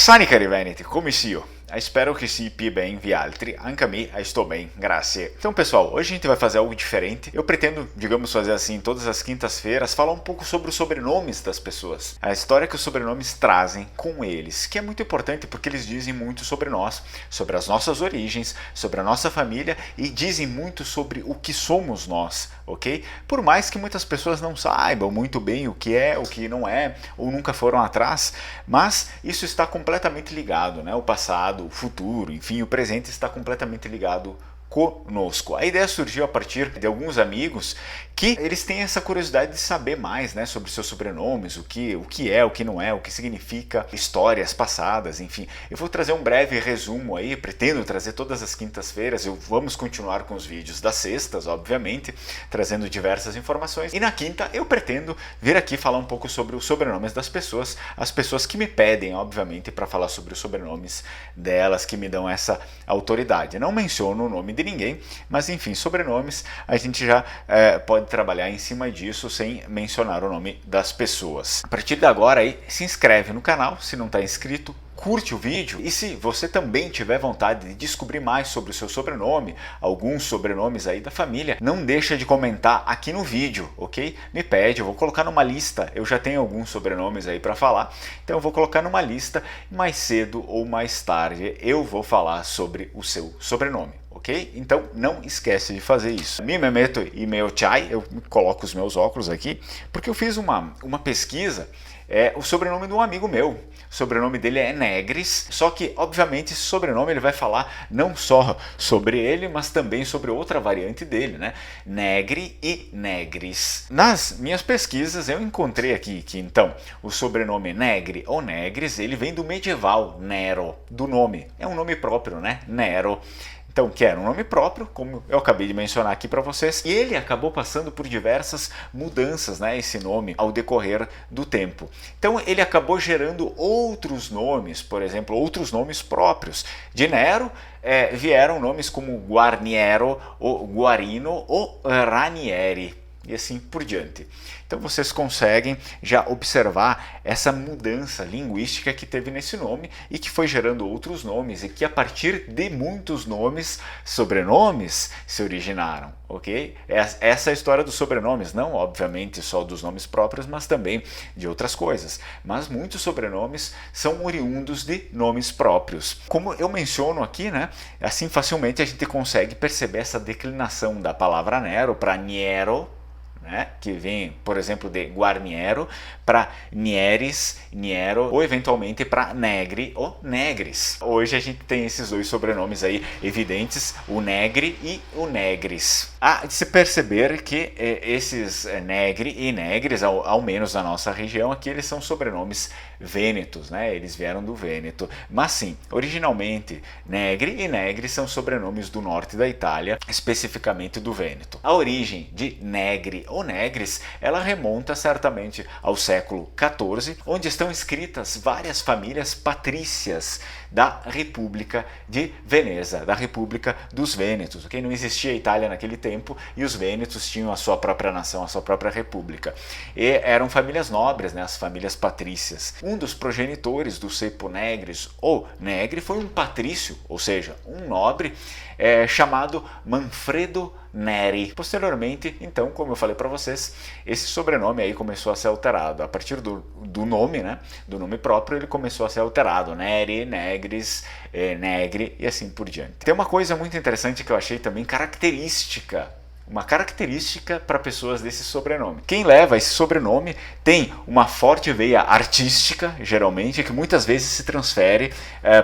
Sani cari veneti, come io? Espero que se bem vi altri, anche a mim estou bem, grazie. Então pessoal, hoje a gente vai fazer algo diferente. Eu pretendo, digamos, fazer assim todas as quintas-feiras, falar um pouco sobre os sobrenomes das pessoas. A história que os sobrenomes trazem com eles, que é muito importante porque eles dizem muito sobre nós, sobre as nossas origens, sobre a nossa família e dizem muito sobre o que somos nós, ok? Por mais que muitas pessoas não saibam muito bem o que é, o que não é, ou nunca foram atrás, mas isso está completamente ligado, né? O passado, o futuro, enfim, o presente está completamente ligado conosco. A ideia surgiu a partir de alguns amigos que eles têm essa curiosidade de saber mais, né, sobre seus sobrenomes, o que é, o que não é, o que significa, histórias passadas, enfim. Eu vou trazer um breve resumo aí, pretendo trazer todas as quintas-feiras, vamos continuar com os vídeos das sextas, obviamente, trazendo diversas informações, e na quinta eu pretendo vir aqui falar um pouco sobre os sobrenomes das pessoas, as pessoas que me pedem, obviamente, para falar sobre os sobrenomes delas, que me dão essa autoridade. Não menciono o nome de ninguém, mas enfim, sobrenomes a gente já pode trabalhar em cima disso sem mencionar o nome das pessoas. A partir de agora aí, se inscreve no canal se não está inscrito, curte o vídeo e se você também tiver vontade de descobrir mais sobre o seu sobrenome, alguns sobrenomes aí da família, não deixa de comentar aqui no vídeo, ok? Me pede, eu vou colocar numa lista, eu já tenho alguns sobrenomes aí para falar, então eu vou colocar numa lista, mais cedo ou mais tarde eu vou falar sobre o seu sobrenome. Ok? Então não esquece de fazer isso. Me meto e meu chai, eu coloco os meus óculos aqui, porque eu fiz uma pesquisa, o sobrenome de um amigo meu. O sobrenome dele é Negris, só que obviamente esse sobrenome ele vai falar não só sobre ele, mas também sobre outra variante dele, né? Negri e Negris. Nas minhas pesquisas eu encontrei aqui que então o sobrenome Negri ou Negris, ele vem do medieval Nero, do nome. É um nome próprio, né? Nero. Então, que era um nome próprio, como eu acabei de mencionar aqui para vocês, e ele acabou passando por diversas mudanças, né, esse nome, ao decorrer do tempo. Então, ele acabou gerando outros nomes, por exemplo, outros nomes próprios. De Nero, vieram nomes como Guarniero, ou Guarino, ou Ranieri, e assim por diante. Então vocês conseguem já observar essa mudança linguística que teve nesse nome e que foi gerando outros nomes e que a partir de muitos nomes, sobrenomes se originaram, ok? Essa é a história dos sobrenomes, não obviamente só dos nomes próprios, mas também de outras coisas. Mas muitos sobrenomes são oriundos de nomes próprios. Como eu menciono aqui, né, assim facilmente a gente consegue perceber essa declinação da palavra Nero para Niero, né, que vem, por exemplo, de Guarniero para Nieres, Niero, ou eventualmente para Negri ou Negris. Hoje a gente tem esses dois sobrenomes aí evidentes, o Negri e o Negris. Há de se perceber que esses Negri e Negris, ao menos na nossa região aqui, eles são sobrenomes vênetos, né? Eles vieram do Vêneto. Mas sim, originalmente Negri e Negris são sobrenomes do norte da Itália, especificamente do Vêneto. A origem de Negri ou Negris, ela remonta certamente ao século XIV, onde estão escritas várias famílias patrícias da República de Veneza, da República dos Vênetos, ok? Não existia a Itália naquele tempo e os Vênetos tinham a sua própria nação, a sua própria república. E eram famílias nobres, né? As famílias patrícias. Um dos progenitores do cepo Negris ou Negri foi um patrício, ou seja, um nobre chamado Manfredo Neri. Posteriormente, então, como eu falei para vocês, esse sobrenome aí começou a ser alterado. A partir do nome, né, do nome próprio, ele começou a ser alterado. Neri, Negris, Negri e assim por diante. Tem uma coisa muito interessante que eu achei também característica. Uma característica para pessoas desse sobrenome. Quem leva esse sobrenome tem uma forte veia artística, geralmente, que muitas vezes se transfere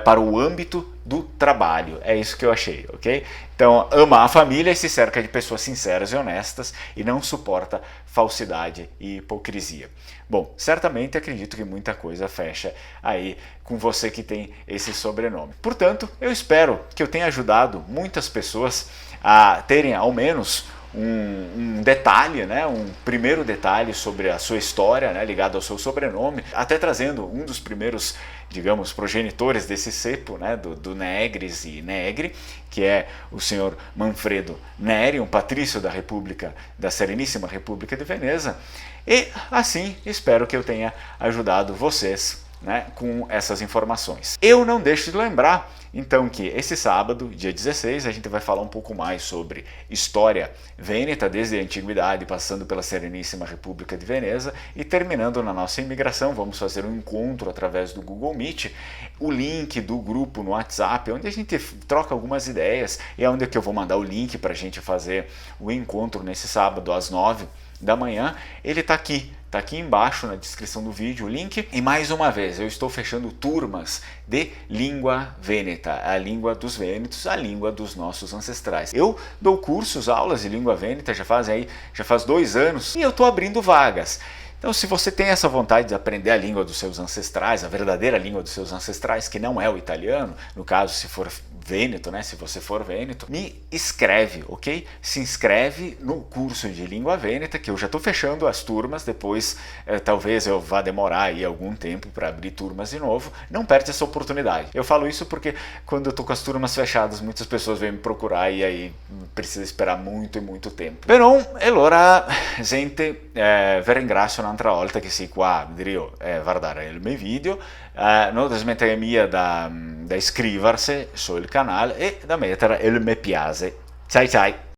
para o âmbito do trabalho. É isso que eu achei, ok? Então, ama a família e se cerca de pessoas sinceras e honestas e não suporta falsidade e hipocrisia. Bom, certamente acredito que muita coisa fecha aí com você que tem esse sobrenome. Portanto, eu espero que eu tenha ajudado muitas pessoas a terem ao menos um detalhe, né, um primeiro detalhe sobre a sua história, né, ligado ao seu sobrenome, até trazendo um dos primeiros, digamos, progenitores desse cepo, né, do Negris e Negri, que é o senhor Manfredo Neri, um patrício da República, da Sereníssima República de Veneza. E assim, espero que eu tenha ajudado vocês né, com essas informações. Eu não deixo de lembrar, então, que esse sábado, dia 16, a gente vai falar um pouco mais sobre história vêneta, desde a antiguidade, passando pela Sereníssima República de Veneza e terminando na nossa imigração. Vamos fazer um encontro através do Google Meet, o link do grupo no WhatsApp, onde a gente troca algumas ideias, e é onde que eu vou mandar o link para a gente fazer o encontro nesse sábado às 9 da manhã. Ele está aqui embaixo na descrição do vídeo o link. E mais uma vez, eu estou fechando turmas de língua vêneta, a língua dos vênetos, a língua dos nossos ancestrais. Eu dou cursos, aulas de língua vêneta já faz 2 anos, e eu estou abrindo vagas. Então, se você tem essa vontade de aprender a língua dos seus ancestrais, a verdadeira língua dos seus ancestrais, que não é o italiano, no caso, se for vêneto, né? Se você for vêneto, me escreve, ok? Se inscreve no curso de língua vêneta, que eu já estou fechando as turmas. Depois, talvez eu vá demorar aí algum tempo para abrir turmas de novo. Não perde essa oportunidade. Eu falo isso porque quando eu estou com as turmas fechadas, muitas pessoas vêm me procurar e aí precisa esperar muito e muito tempo. Però, allora, gente, vi ringrazio un'altra volta che sei qua a guardare il mio video. Non smettere mia da iscriversi sul canale e da mettere il mi piace. Ciao ciao!